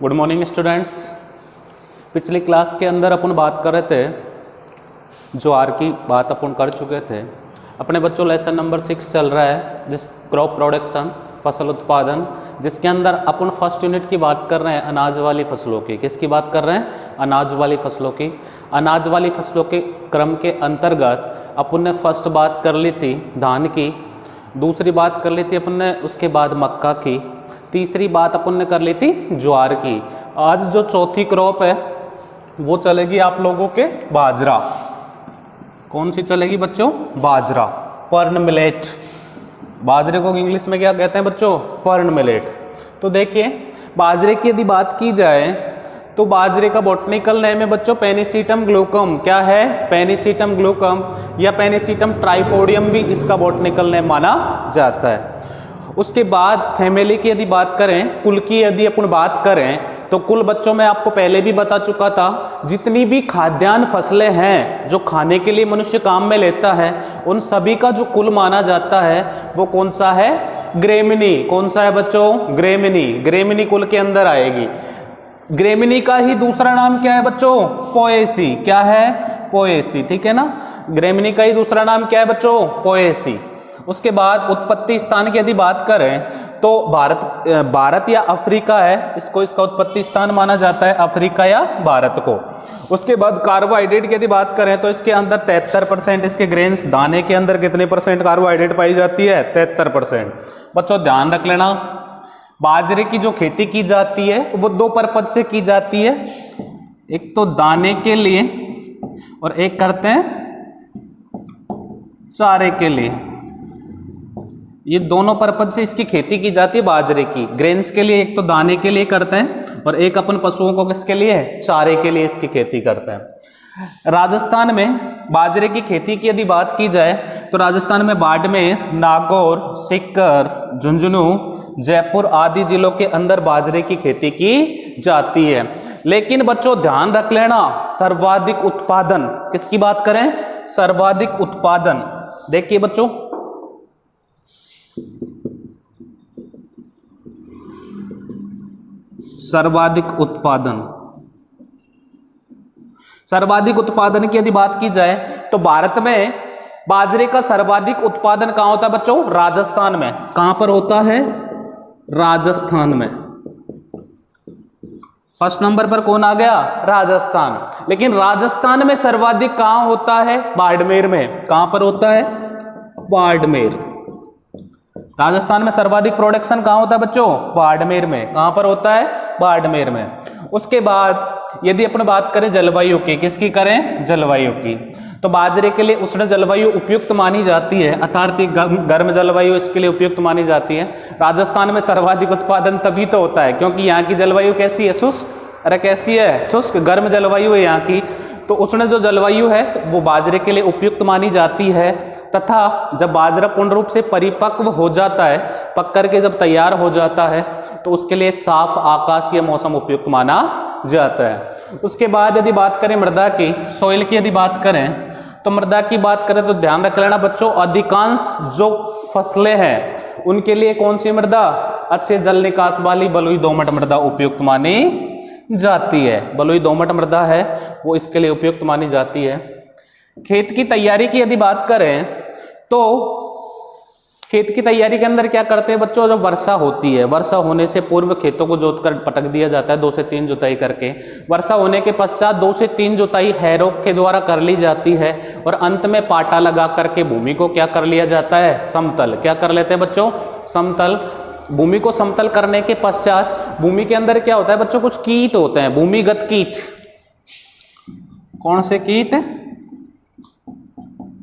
Good morning students. पिछली class के अंदर अपन बात कर रहे थे, ज्वार की बात अपन कर चुके थे। अपने बच्चों लेसन नंबर 6 चल रहा है, जिस क्रॉप प्रोडक्शन फसल उत्पादन, जिसके अंदर अपन फर्स्ट यूनिट की बात कर रहे हैं अनाज वाली फसलों की। किसकी बात कर रहे हैं? अनाज वाली फसलों की। अनाज वाली फसलों के क्रम के अंतर्गत अपन ने फर्स्ट बात कर ली थी धान की, दूसरी बात कर ली थी अपन ने उसके बाद मक्का की, तीसरी बात अपन ने कर ली थी ज्वार की। आज जो चौथी क्रॉप है वो चलेगी आप लोगों के बाजरा। कौन सी चलेगी बच्चों? बाजरा, पर्न मिलेट। बाजरे को इंग्लिश में क्या कहते हैं बच्चों? पर्न मिलेट। तो देखिए बाजरे की यदि बात की जाए तो बाजरे का बॉटनिकल नेम है बच्चों पेनिसिटम ग्लूकम। क्या है? पेनिसिटम ग्लूकम या पेनिसिटम ट्राइफोडियम भी इसका बॉटनिकल नेम माना जाता है। उसके बाद फैमिली की यदि बात करें, कुल की यदि अपन बात करें तो कुल बच्चों में आपको पहले भी बता चुका था, जितनी भी खाद्यान्न फसलें हैं जो खाने के लिए मनुष्य काम में लेता है, उन सभी का जो कुल माना जाता है वो कौन सा है? ग्रेमिनी। कौन सा है बच्चों? ग्रेमिनी। ग्रेमिनी कुल के अंदर आएगी। ग्रेमिनी का ही दूसरा नाम क्या है बच्चों? पोएसी। क्या है? पोएसी। ठीक है ना। ग्रेमिनी का ही दूसरा नाम क्या है बच्चों? पोएसी। उसके बाद उत्पत्ति स्थान की यदि बात करें तो भारत या अफ्रीका है, इसको इसका उत्पत्ति स्थान माना जाता है, अफ्रीका या भारत को। उसके बाद कार्बोहाइड्रेट की यदि बात करें तो इसके अंदर 73% इसके ग्रेन्स, दाने के अंदर कितने परसेंट कार्बोहाइड्रेट पाई जाती है? 73%। बच्चों ध्यान रख लेना, बाजरे की जो खेती की जाती है वो दो पर्पज से की जाती है, एक तो दाने के लिए और एक करते हैं चारे के लिए। ये दोनों पर्पज से इसकी खेती की जाती है बाजरे की। ग्रेन्स के लिए एक तो दाने के लिए करते हैं और एक अपन पशुओं को किसके लिए? चारे के लिए इसकी खेती करते हैं। राजस्थान में बाजरे की खेती की यदि बात की जाए तो राजस्थान में बाड़मेर, नागौर, सीकर, झुंझुनू, जयपुर आदि जिलों के अंदर बाजरे की खेती की जाती है। लेकिन बच्चों ध्यान रख लेना, सर्वाधिक उत्पादन किसकी बात करें? सर्वाधिक उत्पादन। देखिए बच्चों, सर्वाधिक उत्पादन, सर्वाधिक उत्पादन की यदि बात की जाए तो भारत में बाजरे का सर्वाधिक उत्पादन कहां होता है बच्चों? राजस्थान में। कहां पर होता है? राजस्थान में। फर्स्ट नंबर पर कौन आ गया? राजस्थान। लेकिन राजस्थान में सर्वाधिक कहां होता है? बाड़मेर में। कहां पर होता है? बाड़मेर। राजस्थान में सर्वाधिक प्रोडक्शन कहां होता है बच्चों? बाड़मेर में। कहां पर होता है? बाड़मेर में। उसके बाद यदि अपन बात करें जलवायु की, किसकी करें? जलवायु की, तो बाजरे के लिए उष्ण जलवायु उपयुक्त मानी जाती है, अर्थात गर्म जलवायु इसके लिए उपयुक्त मानी जाती है। राजस्थान में सर्वाधिक उत्पादन तभी तो होता है क्योंकि यहाँ की जलवायु कैसी है? शुष्क। अरे कैसी है? शुष्क, गर्म जलवायु है यहाँ की। तो उष्ण जो जलवायु है वो बाजरे के लिए उपयुक्त मानी जाती है। तथा जब बाजरा पूर्ण रूप से परिपक्व हो जाता है, पक करके जब तैयार हो जाता है, तो उसके लिए साफ आकाशीय मौसम उपयुक्त माना जाता है। उसके बाद यदि बात करें मृदा की, सॉइल की यदि बात करें तो मृदा की बात करें तो ध्यान रख लेना बच्चों, अधिकांश जो फसलें हैं उनके लिए कौन सी मृदा? अच्छे जल निकास वाली बलुई दोमट मृदा उपयुक्त मानी जाती है। बलुई दोमट मृदा है वो इसके लिए उपयुक्त मानी जाती है। खेत की तैयारी की यदि बात करें तो खेत की तैयारी के अंदर क्या करते हैं बच्चों? जब वर्षा होती है, वर्षा होने से पूर्व खेतों को जोतकर पटक दिया जाता है, 2 से 3 जुताई करके। वर्षा होने के पश्चात 2 से 3 जुताई हैरों के द्वारा कर ली जाती है और अंत में पाटा लगा करके भूमि को क्या कर लिया जाता है? समतल। क्या कर लेते हैं बच्चों? समतल। भूमि को समतल करने के पश्चात भूमि के अंदर क्या होता है बच्चों? कुछ कीट होते हैं, भूमिगत कीट। कौन से कीट?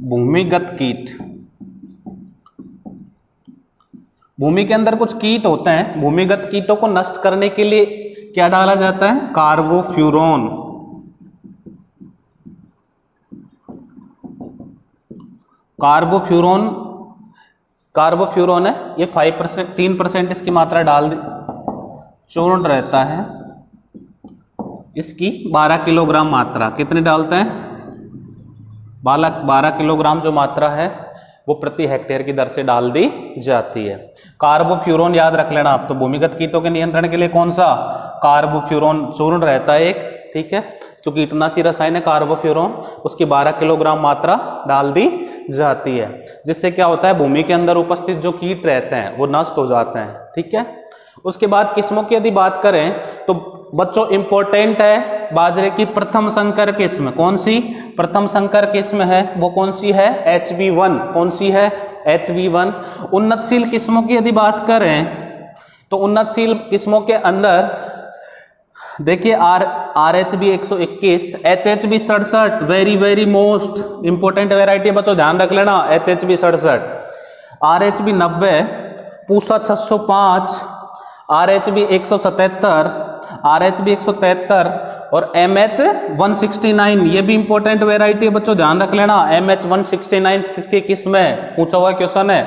भूमिगत कीट। भूमि के अंदर कुछ कीट होते हैं, भूमिगत कीटों को नष्ट करने के लिए क्या डाला जाता है? कार्बोफ्यूरॉन। कार्बोफ्यूरॉन, कार्बोफ्यूरॉन है ये 5%, 3% इसकी मात्रा डाल दी, चूर्ण रहता है इसकी 12 किलोग्राम मात्रा। कितने डालते हैं? 12 किलोग्राम जो मात्रा है वो प्रति हेक्टेयर की दर से डाल दी जाती है। कार्बोफ्यूरॉन याद रख लेना आप। तो भूमिगत कीटों के नियंत्रण के लिए कौन सा? कार्बोफ्यूरॉन चूर्ण रहता है एक, ठीक है, जो कीटनाशी रसायन है कार्बोफ्यूरॉन, उसकी 12 किलोग्राम मात्रा डाल दी जाती है, जिससे क्या होता है भूमि के अंदर उपस्थित जो कीट रहते हैं वो नष्ट हो जाते हैं, ठीक है। उसके बाद किस्मों की यदि बात करें तो बच्चों इंपॉर्टेंट है बाजरे की प्रथम संकर किस्म, कौन सी प्रथम संकर किस्म है वो कौन सी है, HB1, कौन सी है HB1। उन्नतशील किस्मों की यदि बात करें तो उन्नतशील किस्मों के अंदर देखिए RHB 121, HHB 67, very most important variety बच्चों ध्यान रख लेना, HHB 67, RHB 90, Pusa 605, RHB 177, RHB 173 और MH 169, ये भी इंपॉर्टेंट वेराइटी है बच्चों ध्यान रख लेना। MH 169 किसकी किस्म है, पूछा हुआ क्वेश्चन है।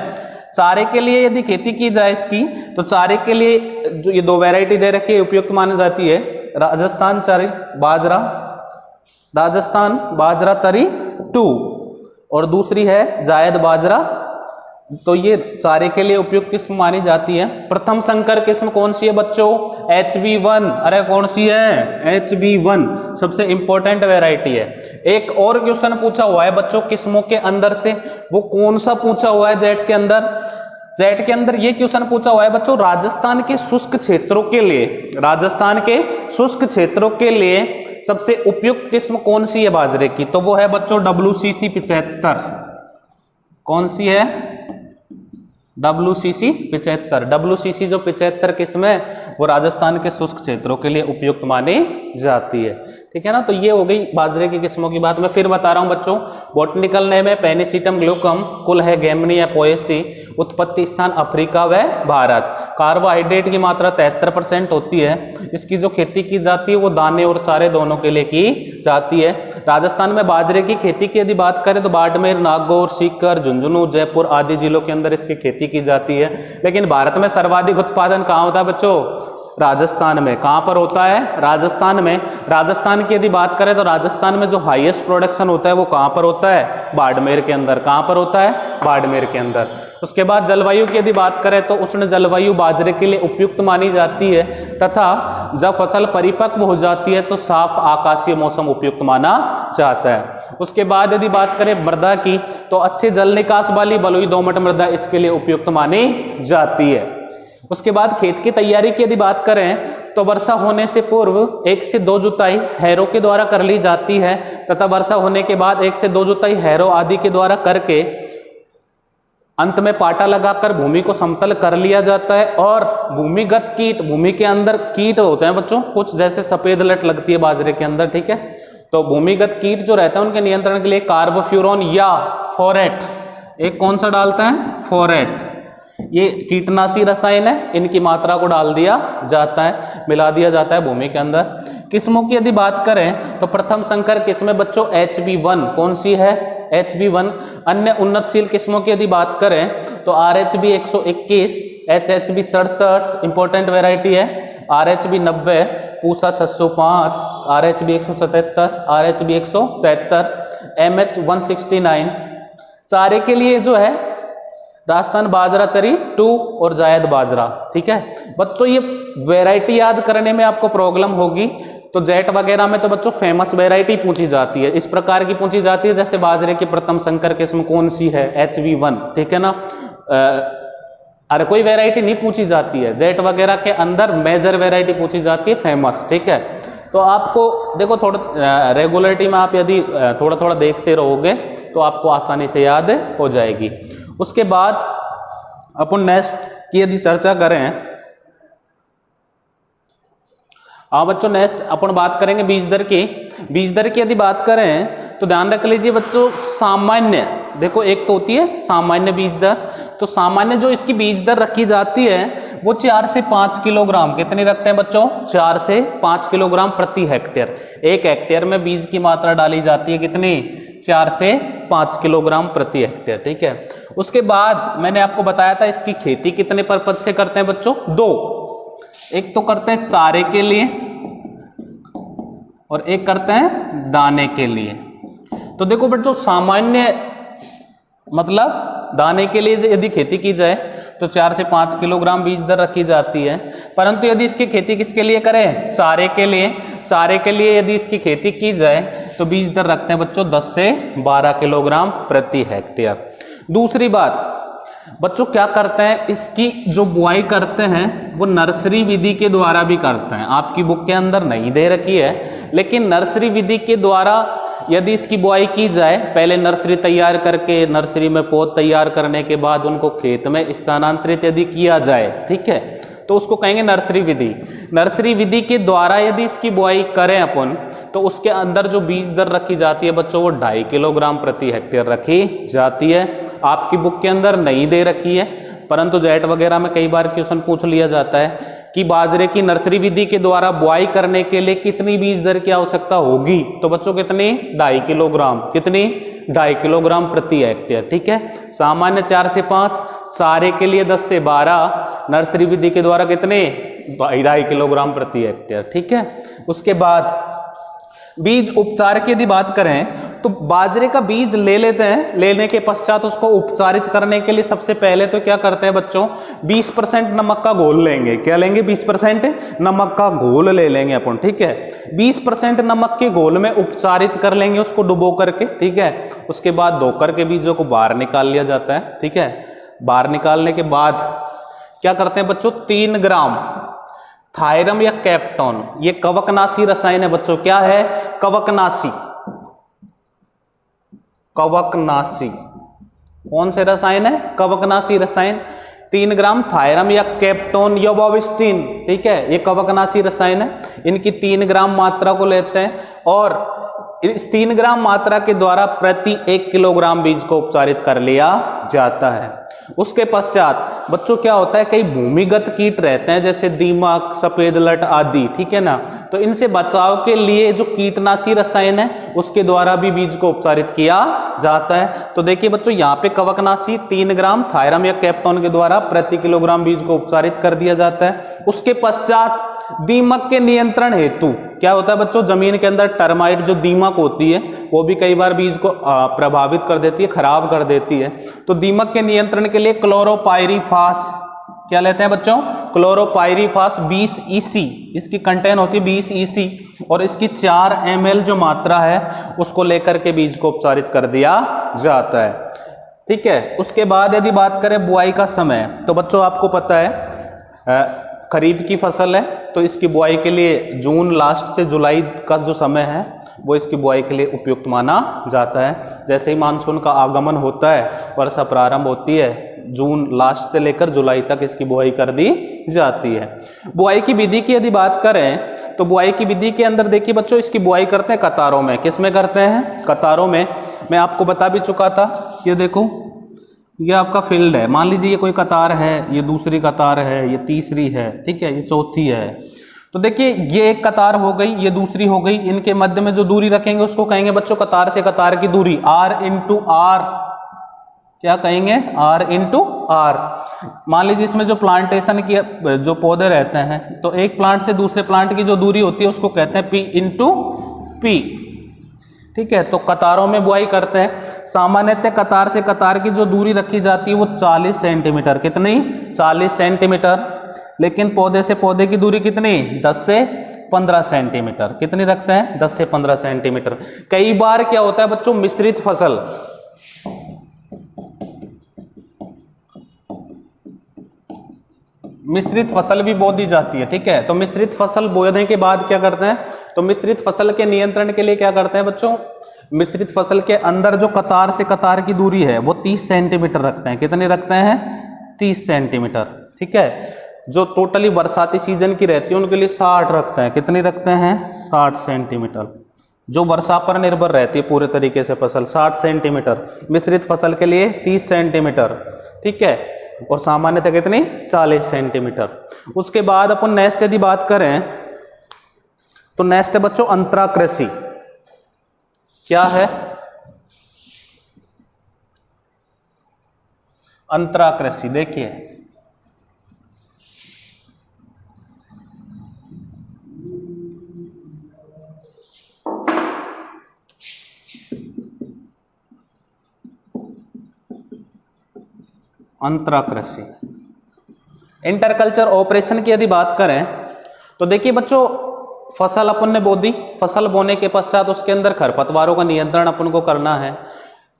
चारे के लिए यदि खेती की जाए इसकी तो चारे के लिए जो ये 2 वेराइटी दे रखी है उपयुक्त मानी जाती है, राजस्थान बाजरा चरी 2 और दूसरी है जायद बाजरा, तो ये चारे के लिए उपयुक्त किस्म मानी जाती है। प्रथम संकर किस्म कौन सी है बच्चों, HB1, अरे कौन सी है HB1, सबसे इंपॉर्टेंट वेराइटी है। एक और क्वेश्चन पूछा हुआ है बच्चों किस्मों के अंदर से, वो कौन सा पूछा हुआ है जेट के अंदर, जेट के अंदर ये क्वेश्चन पूछा हुआ है बच्चों राजस्थान के शुष्क क्षेत्रों के लिए, राजस्थान के शुष्क क्षेत्रों के लिए सबसे उपयुक्त किस्म कौन सी है बाजरे की, तो वो है बच्चों WCC 75, कौन सी है WCC 75, WCC जो 75 किस्म है वो राजस्थान के शुष्क क्षेत्रों के लिए उपयुक्त मानी जाती है, ठीक है ना। तो ये हो गई बाजरे की किस्मों की बात। मैं फिर बता रहा हूं बच्चों, बॉटनिकल नेम है पेनिसिटम ग्लूकम, कुल है गेमनी या पोएसी, उत्पत्ति स्थान अफ्रीका व भारत, कार्बोहाइड्रेट की मात्रा 73% होती है, इसकी जो खेती की जाती है वो दाने और चारे दोनों के लिए की जाती है। राजस्थान में बाजरे की खेती की यदि बात करें तो बाड़मेर, नागौर, सीकर, झुंझुनू, जयपुर आदि जिलों के अंदर इसकी खेती की जाती है। लेकिन भारत में सर्वाधिक उत्पादन कहाँ होता है बच्चों, राजस्थान में। कहां पर होता है, राजस्थान में। राजस्थान की यदि बात करें तो राजस्थान में जो हाईएस्ट प्रोडक्शन होता है वो कहां पर होता है, बाड़मेर के अंदर। कहां पर होता है, बाड़मेर के अंदर। उसके बाद जलवायु की यदि बात करें तो उष्ण जलवायु बाजरे के लिए उपयुक्त मानी जाती है, तथा जब फसल परिपक्व हो जाती है तो साफ आकाशीय मौसम उपयुक्त माना जाता है। उसके बाद यदि बात करें मृदा की तो अच्छे जल निकास वाली बलुई दोमट मृदा इसके लिए उपयुक्त मानी जाती है। उसके बाद खेत की तैयारी की यदि बात करें तो वर्षा होने से पूर्व 1 से 2 जुताई हैरो के द्वारा कर ली जाती है, तथा वर्षा होने के बाद 1 से 2 जुताई हैरो आदि के द्वारा करके अंत में पाटा लगाकर भूमि को समतल कर लिया जाता है। और भूमिगत कीट, भूमि के अंदर कीट होते हैं बच्चों कुछ, जैसे सफेद लट लगती है बाजरे के अंदर, ठीक है, तो भूमिगत कीट जो रहते हैं उनके नियंत्रण के लिए कार्बोफ्यूरॉन या फोरेट, एक कौन सा डालते हैं, फोरेट, ये कीटनाशी रसायन है, इनकी मात्रा को डाल दिया जाता है, मिला दिया जाता है भूमि के अंदर। किस्मों की यदि बात करें तो प्रथम संकर किस्में बच्चों HB1, कौन सी है, HB1। अन्य उन्नतशील किस्मों की यदि बात करें तो RHB 121, HHB 67 इंपॉर्टेंट वेराइटी है, RHB 90, Pusa 605, RHB 177, RHB 173, MH 169। चारे के लिए जो है राजस्थान बाजरा चरी 2 और जायद बाजरा, ठीक है बच्चों। ये वैरायटी याद करने में आपको प्रॉब्लम होगी, तो जेट वगैरह में तो बच्चों फेमस वैरायटी पूछी जाती है, इस प्रकार की पूछी जाती है, जैसे बाजरे की प्रथम संकर किस्म कौन सी है, HB1, ठीक है ना। अरे कोई वैरायटी नहीं पूछी जाती है, जेट वगैरह के अंदर मेजर वैरायटी पूछी जाती है फेमस, ठीक है। तो आपको देखो थोड़ा रेगुलरिटी में आप यदि थोड़ा थोड़ा देखते रहोगे तो आपको आसानी से याद हो जाएगी। उसके बाद अपन नेक्स्ट की यदि चर्चा करें, हाँ बच्चों नेक्स्ट अपन बात करेंगे बीज दर की। बीज दर की यदि बात करें तो ध्यान रख लीजिए बच्चों, सामान्य देखो एक तो होती है सामान्य बीज दर, तो सामान्य जो इसकी बीज दर रखी जाती है वो 4 से 5 किलोग्राम, कितनी रखते हैं बच्चों, 4 से 5 किलोग्राम प्रति हेक्टेयर। 1 हेक्टेयर में बीज की मात्रा डाली जाती है कितनी, 4 से 5 किलोग्राम प्रति हेक्टेयर, ठीक है। उसके बाद मैंने आपको बताया था इसकी खेती कितने पर्पज से करते हैं बच्चों, 2, एक तो करते हैं चारे के लिए और एक करते हैं दाने के लिए। तो देखो बच्चों सामान्य मतलब दाने के लिए यदि खेती की जाए तो 4 से 5 किलोग्राम बीज दर रखी जाती है। परंतु यदि इसकी खेती किसके लिए करें, चारे के लिए, चारे के लिए यदि इसकी खेती की जाए तो बीज दर रखते हैं बच्चों 10 से 12 किलोग्राम प्रति हेक्टेयर। दूसरी बात बच्चों क्या करते हैं, इसकी जो बुआई करते हैं वो नर्सरी विधि के द्वारा भी करते हैं। आपकी बुक के अंदर नहीं दे रखी है, लेकिन नर्सरी विधि के द्वारा यदि इसकी बुआई की जाए, पहले नर्सरी तैयार करके नर्सरी में पौध तैयार करने के बाद उनको खेत में स्थानांतरित यदि किया जाए, ठीक है, तो उसको कहेंगे नर्सरी विधि। नर्सरी विधि के द्वारा यदि इसकी बुआई करें अपन, तो उसके अंदर जो बीज दर रखी जाती है बच्चों वो 2.5 किलोग्राम प्रति हेक्टेयर रखी जाती है। आपकी बुक के अंदर नहीं दे रखी है, परंतु जेट वगैरह में कई बार क्वेश्चन पूछ लिया जाता है कि बाजरे की नर्सरी विधि के द्वारा बुआई करने के लिए कितनी बीज दर की आवश्यकता होगी, तो बच्चों कितनी, 2.5 किलोग्राम, कितनी, 2.5 किलोग्राम प्रति हेक्टेयर, ठीक है। सामान्य 4 से 5, सारे के लिए 10 से 12, नर्सरी विधि के द्वारा कितने, 2.5 किलोग्राम प्रति हेक्टेयर, ठीक है। उसके बाद बीज उपचार की यदि बात करें तो बाजरे का बीज ले लेते हैं, लेने के पश्चात उसको उपचारित करने के लिए सबसे पहले तो क्या करते हैं बच्चों, 20% नमक का घोल लेंगे। क्या लेंगे, 20% नमक का घोल ले लेंगे अपन, ठीक है। 20% नमक के घोल में उपचारित कर लेंगे उसको डुबो करके, ठीक है। उसके बाद धो करके बीजों को बाहर निकाल लिया जाता है, ठीक है। बाहर निकालने के बाद क्या करते हैं बच्चों, 3 ग्राम थायरम या कैप्टोन, ये कवकनाशी रसायन है बच्चों, क्या है, कवकनाशी। कवकनाशी कौन से रसायन है, कवकनाशी रसायन। 3 ग्राम थायरम या कैप्टोन या बोविस्टिन, ठीक है, ये कवकनाशी रसायन है। इनकी 3 ग्राम मात्रा को लेते हैं और इस 3 ग्राम मात्रा के द्वारा प्रति 1 किलोग्राम बीज को उपचारित कर लिया जाता है। उसके पश्चात बच्चों क्या होता है, कई भूमिगत कीट रहते हैं जैसे दीमक, सफेद लट आदि, ठीक है ना, तो इनसे बचाव के लिए जो कीटनाशी रसायन है उसके द्वारा भी बीज को उपचारित किया जाता है। तो देखिए बच्चों यहाँ पे कवकनाशी 3 ग्राम थायरम या कैप्टोन के द्वारा प्रति किलोग्राम बीज को उपचारित कर दिया जाता है। उसके पश्चात दीमक के नियंत्रण हेतु क्या होता है बच्चों, जमीन के अंदर टर्माइट जो दीमक होती है वो भी कई बार बीज को प्रभावित कर देती है, खराब कर देती है। तो दीमक के नियंत्रण के लिए क्लोरोपाइरीफास क्या लेते हैं बच्चों, क्लोरोपाइरीफास 20 EC, इसकी कंटेन होती है 20 EC और इसकी 4 ml जो मात्रा है उसको लेकर के बीज को उपचारित कर दिया जाता है, ठीक है। उसके बाद यदि बात करें बुआई का समय, तो बच्चों आपको पता है खरीफ की फसल है तो इसकी बुआई के लिए जून लास्ट से जुलाई का जो समय है वो इसकी बुआई के लिए उपयुक्त माना जाता है। जैसे ही मानसून का आगमन होता है, वर्षा प्रारंभ होती है, जून लास्ट से लेकर जुलाई तक इसकी बुआई कर दी जाती है। बुआई की विधि की यदि बात करें तो बुआई की विधि के अंदर देखिए बच्चों इसकी बुआई करते हैं कतारों में। किस में करते हैं, कतारों में। मैं आपको बता भी चुका था, ये देखो ये आपका फील्ड है, मान लीजिए ये कोई कतार है, ये दूसरी कतार है, ये तीसरी है, ठीक है, ये चौथी है। तो देखिए ये एक कतार हो गई, ये दूसरी हो गई, इनके मध्य में जो दूरी रखेंगे उसको कहेंगे बच्चों कतार से कतार की दूरी, R × R, क्या कहेंगे, R × R। मान लीजिए इसमें जो प्लांटेशन की जो पौधे रहते हैं तो एक प्लांट से दूसरे प्लांट की जो दूरी होती है उसको कहते हैं P × P, ठीक है। तो कतारों में बुआई करते हैं। सामान्यतः कतार से कतार की जो दूरी रखी जाती है वो 40 सेंटीमीटर, कितनी, 40 सेंटीमीटर। लेकिन पौधे से पौधे की दूरी कितनी, 10 से 15 सेंटीमीटर, कितनी रखते हैं, 10 से 15 सेंटीमीटर। कई बार क्या होता है बच्चों, मिश्रित फसल, मिश्रित फसल भी बो दी जाती है, ठीक है। तो मिश्रित फसल बोने के बाद क्या करते हैं, तो मिश्रित फसल के नियंत्रण के लिए क्या करते हैं बच्चों, मिश्रित फसल के अंदर जो कतार से कतार की दूरी है वो 30 सेंटीमीटर रखते हैं, कितने रखते हैं, 30 सेंटीमीटर, ठीक है। जो टोटली बरसाती सीजन की रहती है उनके लिए 60 रखते हैं, कितनी रखते हैं, 60 सेंटीमीटर। जो वर्षा पर निर्भर रहती है पूरे तरीके से फसल, 60 सेंटीमीटर। मिश्रित फसल के लिए 30 सेंटीमीटर, ठीक है, और सामान्यतः कितनी, 40 सेंटीमीटर। उसके बाद अपन नेक्स्ट यदि बात करें तो नेक्स्ट है बच्चों अंतरा कृषि। क्या है, अंतरा कृषि, देखिए अंतरा कृषि इंटरकल्चर ऑपरेशन की यदि बात करें तो देखिए बच्चों, फसल अपन ने बो दी, फसल बोने के पश्चात उसके अंदर खरपतवारों का नियंत्रण अपन को करना है।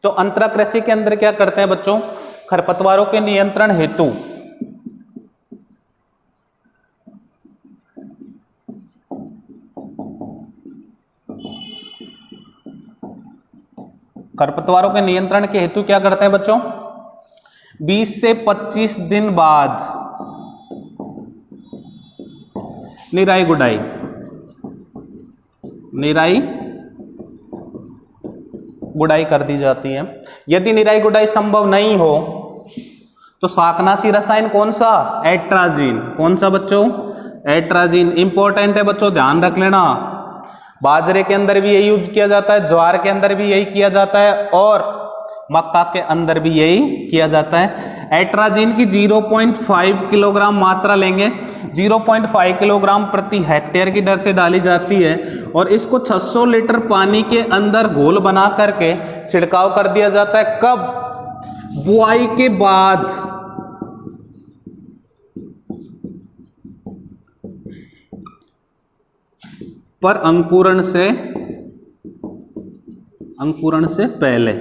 तो अंतरा कृषि के अंदर क्या करते हैं बच्चों, खरपतवारों के नियंत्रण हेतु खरपतवारों के नियंत्रण के हेतु क्या करते हैं बच्चों, 20 से 25 दिन बाद निराई गुड़ाई कर दी जाती है। यदि निराई गुड़ाई संभव नहीं हो तो शाकनाशी रसायन कौन सा, एट्राजीन। कौन सा बच्चों, एट्राजीन। इंपॉर्टेंट है बच्चों, ध्यान रख लेना। बाजरे के अंदर भी यही यूज किया जाता है, ज्वार के अंदर भी यही किया जाता है और मक्का के अंदर भी यही किया जाता है। एट्राजीन की 0.5 किलोग्राम मात्रा लेंगे, 0.5 किलोग्राम प्रति हेक्टेयर की दर से डाली जाती है और इसको 600 लीटर पानी के अंदर घोल बना करके छिड़काव कर दिया जाता है। कब, बुआई के बाद। पर अंकुरण से पहले।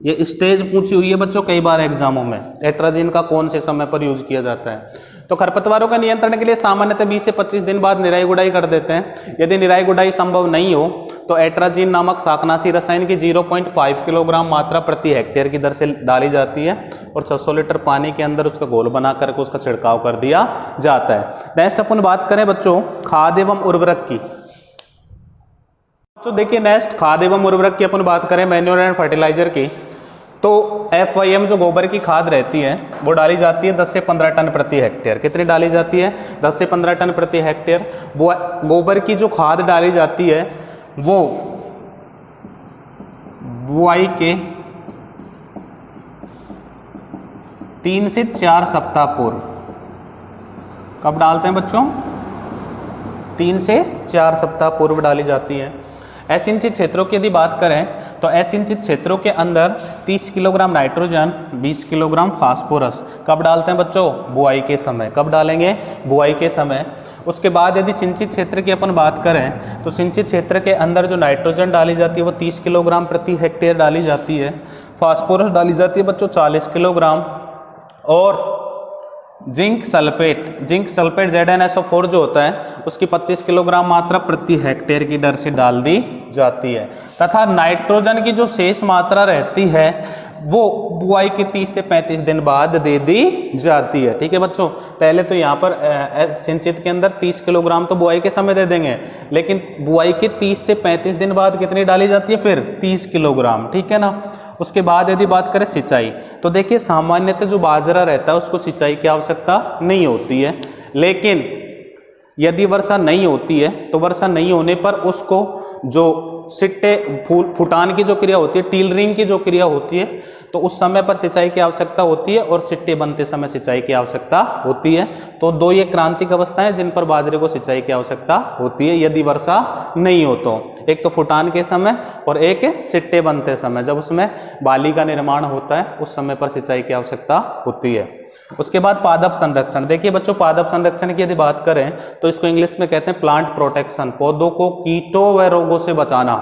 ये स्टेज पूछी हुई है बच्चों कई बार एग्जामों में, एट्राजीन का कौन से समय पर यूज किया जाता है। तो खरपतवारों का नियंत्रण के लिए सामान्यतः 20 से 25 दिन बाद निराई गुड़ाई कर देते हैं। यदि निराई गुड़ाई संभव नहीं हो तो एट्राजीन नामक शाकनाशी रसायन की 0.5 किलोग्राम मात्रा प्रति हेक्टेयर की दर से डाली जाती है और 600 लीटर पानी के अंदर उसका घोल बना करके उसका छिड़काव कर दिया जाता है। नेक्स्ट अपन बात करें बच्चों खाद एवं उर्वरक की। तो देखिए नेक्स्ट खाद एवं उर्वरक की अपन बात करें, मैन्योर एंड फर्टिलाइजर की, तो FYM जो गोबर की खाद रहती है वो डाली जाती है 10 से 15 टन प्रति हेक्टेयर। कितनी डाली जाती है, 10 से 15 टन प्रति हेक्टेयर। गोबर की जो खाद डाली जाती है वो बुआई के 3 से 4 सप्ताह पूर्व। कब डालते हैं बच्चों, 3 से 4 सप्ताह पूर्व डाली जाती है। असिंचित क्षेत्रों की यदि बात करें तो असिंचित क्षेत्रों के अंदर 30 किलोग्राम नाइट्रोजन, 20 किलोग्राम फास्फोरस कब डालते हैं बच्चों, बुआई के समय। कब डालेंगे, बुआई के समय। उसके बाद यदि सिंचित क्षेत्र की अपन बात करें तो सिंचित क्षेत्र के अंदर जो नाइट्रोजन डाली जाती है वो 30 किलोग्राम प्रति हेक्टेयर डाली जाती है। फास्फोरस डाली जाती है बच्चों 40 किलोग्राम और जिंक सल्फेट ZnSO4 जो होता है उसकी 25 किलोग्राम मात्रा प्रति हेक्टेयर की दर से डाल दी जाती है। तथा नाइट्रोजन की जो शेष मात्रा रहती है वो बुआई के 30 से 35 दिन बाद दे दी जाती है। ठीक है बच्चों, पहले तो यहाँ पर सिंचित के अंदर 30 किलोग्राम तो बुआई के समय दे देंगे, लेकिन बुआई के 30 से 35 दिन बाद कितनी डाली जाती है, फिर 30 किलोग्राम। ठीक है ना। उसके बाद यदि बात करें सिंचाई, तो देखिए सामान्यतः जो बाजरा रहता है उसको सिंचाई की आवश्यकता नहीं होती है, लेकिन यदि वर्षा नहीं होती है तो वर्षा नहीं होने पर उसको जो सिट्टे फुटान की जो क्रिया होती है, टीलरिंग की जो क्रिया होती है, तो उस समय पर सिंचाई की आवश्यकता होती है और सिट्टे बनते समय सिंचाई की आवश्यकता होती है। तो दो ये क्रांतिक अवस्थाएं जिन पर बाजरे को सिंचाई की आवश्यकता होती है यदि वर्षा नहीं हो तो। एक तो फुटान के समय और एक सिट्टे बनते समय, जब उसमें बाली का निर्माण होता है उस समय पर सिंचाई की आवश्यकता होती है। उसके बाद पादप संरक्षण। देखिए बच्चों, पादप संरक्षण की यदि बात करें तो इसको इंग्लिश में कहते हैं प्लांट प्रोटेक्शन। पौधों को कीटों व रोगों से बचाना।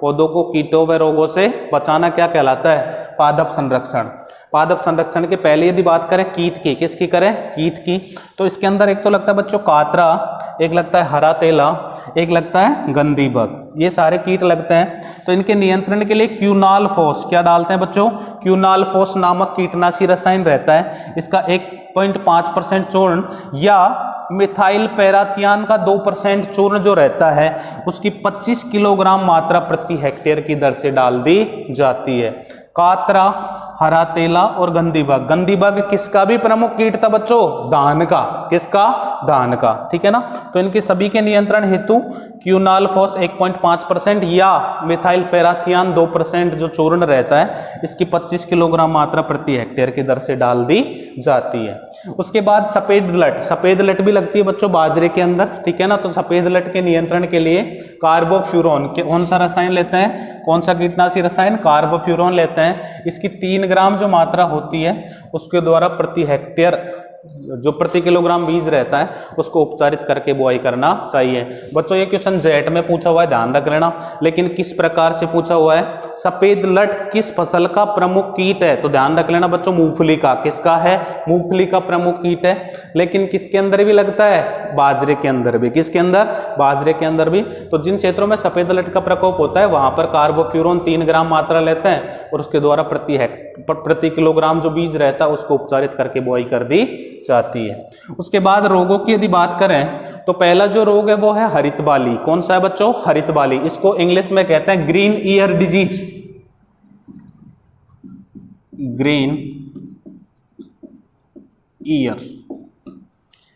पौधों को कीटों व रोगों से बचाना क्या कहलाता है, पादप संरक्षण। पादप संरक्षण के पहले यदि बात करें कीट की, किसकी करें, कीट की, तो इसके अंदर एक तो लगता है बच्चों कातरा, एक लगता है हरा तेला, एक लगता है गंदी बग। ये सारे कीट लगते हैं। तो इनके नियंत्रण के लिए क्यूनालफोस क्या डालते हैं बच्चों, क्यूनालफोस नामक कीटनाशी रसायन रहता है। इसका 1.5% चूर्ण या मिथाइल पैराथियान का 2% चूर्ण जो रहता है उसकी 25 किलोग्राम मात्रा प्रति हेक्टेयर की दर से डाल दी जाती है। कातरा, हरा तेला और गंदी बग। गंदी बग किसका भी प्रमुख कीट था बच्चों, धान का। किसका, धान का। ठीक है ना। तो इनके सभी के नियंत्रण हेतु क्यूनालफोस 1.5% या मिथाइल पैराथियान 2% जो चूर्ण रहता है इसकी 25 किलोग्राम मात्रा प्रति हेक्टेयर की दर से डाल दी जाती है। उसके बाद सफेद लट। सफेद लट भी लगती है बच्चों बाजरे के अंदर। ठीक है ना। तो सफेद लट के नियंत्रण के लिए कार्बोफ्यूरॉन कौन सा रसायन लेते हैं, कौन सा कीटनाशी रसायन, कार्बोफ्यूरॉन लेते हैं। इसकी 3 ग्राम जो मात्रा होती है उसके द्वारा प्रति हेक्टेयर जो प्रति किलोग्राम बीज रहता है उसको उपचारित करके बुआई करना चाहिए। बच्चों ये क्वेश्चन जेट में पूछा हुआ है, ध्यान रख लेना, लेकिन किस प्रकार से पूछा हुआ है, सफेद लट किस फसल का प्रमुख कीट है, तो ध्यान रख लेना बच्चों मूंगफली का, किसका है, मूंगफली का प्रमुख कीट है। लेकिन किसके अंदर भी लगता है, बाजरे के अंदर भी, किसके अंदर, बाजरे के अंदर भी। तो जिन क्षेत्रों में सफेद लट का प्रकोप होता है वहां पर कार्बोफ्यूरॉन 3 ग्राम मात्रा लेते हैं और उसके द्वारा प्रति किलोग्राम जो बीज रहता है उसको उपचारित करके बुआई कर दी जाती है। उसके बाद रोगों की यदि बात करें तो पहला जो रोग है वो है हरित बाली। कौन सा है बच्चों, हरित बाली। इसको इंग्लिश में कहते हैं green ear disease,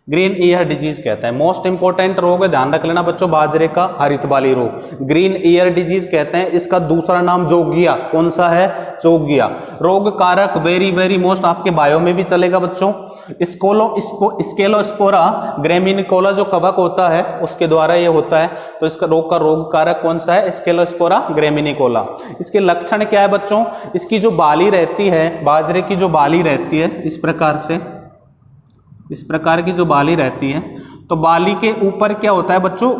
green ear disease कहते हैं। मोस्ट इंपोर्टेंट रोग है, ध्यान रख लेना बच्चों, बाजरे का हरित बाली रोग ग्रीन ईयर डिजीज कहते हैं। इसका दूसरा नाम जोगिया, कौन सा है, जोगिया। रोग कारक वेरी मोस्ट आपके बायो में भी चलेगा बच्चों, स्केलोस्पोरा ग्रेमिनिकोला जो कवक होता है उसके द्वारा ये होता है। तो इसका रोग का रोग कारक कौन सा है, स्केलोस्पोरा ग्रेमिनिकोला। इसके लक्षण क्या है बच्चों, इसकी जो बाली रहती है, बाजरे की जो बाली रहती है इस प्रकार की जो बाली रहती है, तो बाली के ऊपर क्या होता है बच्चों,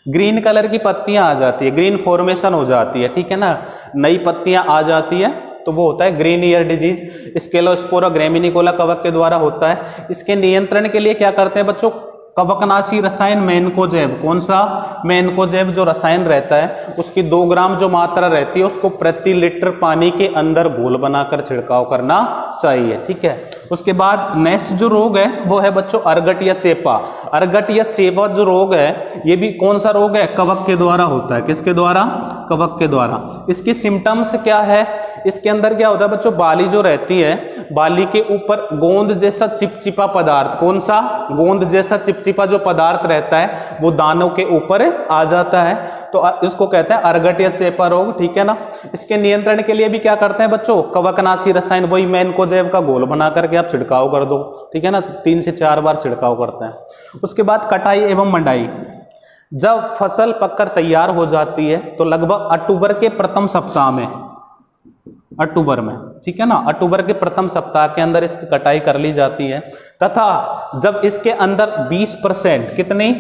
ग्रीन कलर की पत्तियां आ जाती है, ग्रीन फॉर्मेशन हो जाती है, ठीक है ना, नई पत्तियां आ जाती है, तो वो होता है ग्रीन ईयर डिजीज। स्केलोस्पोरा ग्रेमिनिकोला कवक के द्वारा होता है। इसके नियंत्रण के लिए क्या करते हैं बच्चों, कवकनाशी रसायन मैनकोजेब, कौन सा, मैनकोजेब जो रसायन रहता है उसकी 2 ग्राम जो मात्रा रहती है उसको प्रति लीटर पानी के अंदर घोल बनाकर छिड़काव करना चाहिए, ठीक है। उसके बाद नेक्स्ट जो रोग है वो है बच्चों अर्गट या चेपा। अर्गट या चेपा जो रोग है ये भी कौन सा रोग है, कवक के द्वारा होता है, किसके द्वारा, कवक के द्वारा। इसकी सिम्टम्स क्या है, इसके अंदर क्या होता है बच्चों, बाली जो रहती है, बाली के ऊपर गोंद जैसा चिपचिपा पदार्थ, कौन सा, गोंद जैसा चिपचिपा जो पदार्थ रहता है वो दानों के ऊपर आ जाता है, तो इसको कहते हैं अर्गट या चेपा रोग, ठीक है ना। इसके नियंत्रण के लिए भी क्या करते हैं बच्चों, कवकनाशी रसायन वही मैनकोजेब का घोल बना करके आप छिड़काव कर दो, ठीक है ना, 3 से 4 बार छिड़काव करते हैं। उसके बाद कटाई एवं मंडाई। जब फसल पककर तैयार हो जाती है तो लगभग अक्टूबर के प्रथम सप्ताह में, अक्टूबर में, ठीक है ना, अक्टूबर के प्रथम सप्ताह के अंदर इसकी कटाई कर ली जाती है। तथा जब इसके अंदर 20% कितनी,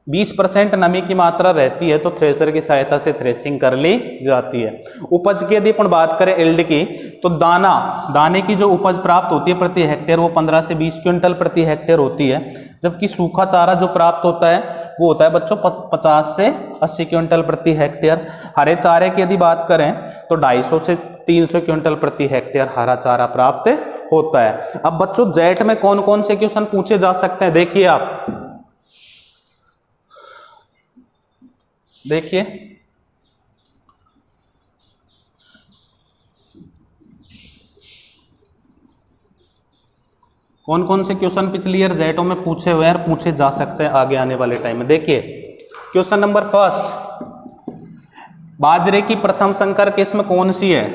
20% नमी की मात्रा रहती है तो थ्रेशर की सहायता से थ्रेसिंग कर ली जाती है। उपज की यदि अपन बात करें एल्ड की, तो दाने की जो उपज प्राप्त होती है प्रति हेक्टेयर वो 15 से 20 क्विंटल प्रति हेक्टेयर होती है, जबकि सूखा चारा जो प्राप्त होता है वो होता है बच्चों 50 से 80 क्विंटल प्रति हेक्टेयर। हरे चारे की यदि बात करें तो 250 से 300 क्विंटल प्रति हेक्टेयर हरा चारा प्राप्त होता है। अब बच्चों जेट में कौन कौन से क्वेश्चन पूछे जा सकते हैं, देखिए आप, देखिए कौन कौन से क्वेश्चन पिछली ईयर जेटों में पूछे हुए हैं और पूछे जा सकते हैं आगे आने वाले टाइम में। देखिए क्वेश्चन नंबर फर्स्ट, बाजरे की प्रथम संकर किस्म कौन सी है,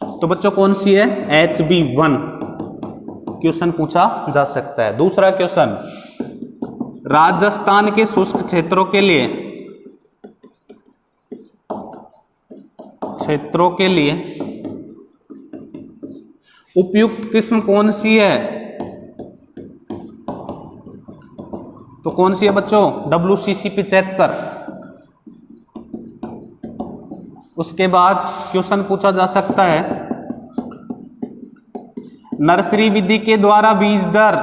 तो बच्चों कौन सी है, HB1 क्वेश्चन पूछा जा सकता है। दूसरा क्वेश्चन, राजस्थान के शुष्क क्षेत्रों के लिए उपयुक्त किस्म कौन सी है, तो कौन सी है बच्चों, WCC 75। उसके बाद क्वेश्चन पूछा जा सकता है, नर्सरी विधि के द्वारा बीज दर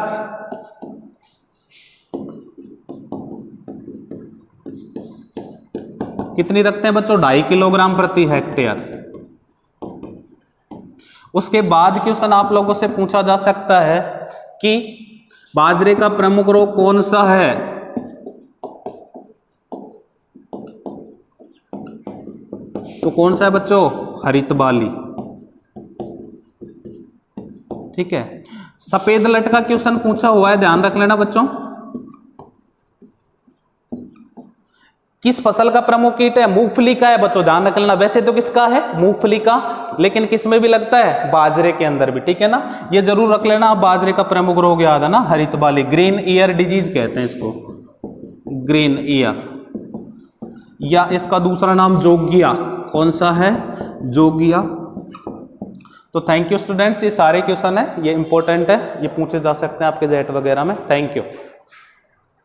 कितनी रखते हैं बच्चों, 2.5 किलोग्राम प्रति हेक्टेयर। उसके बाद क्वेश्चन आप लोगों से पूछा जा सकता है कि बाजरे का प्रमुख रोग कौन सा है, तो कौन सा है बच्चों, हरित बाली, ठीक है। सफेद लट का क्वेश्चन पूछा हुआ है, ध्यान रख लेना बच्चों। किस फसल का प्रमुख कीट है, मूंगफली का है बच्चों, ध्यान रख लेना। वैसे तो किसका है, मूंगफली का, लेकिन किस में भी लगता है, बाजरे के अंदर भी, ठीक है ना। ये जरूर रख लेना, बाजरे का प्रमुख रोग याद है ना, हरित बाली, ग्रीन ईयर डिजीज कहते हैं इसको, ग्रीन ईयर या इसका दूसरा नाम जोगिया, कौन सा है? जोगिया। तो थैंक यू स्टूडेंट्स, ये सारे क्वेश्चन है, ये इंपॉर्टेंट है, ये पूछे जा सकते हैं आपके जेट वगैरह में। Thank you.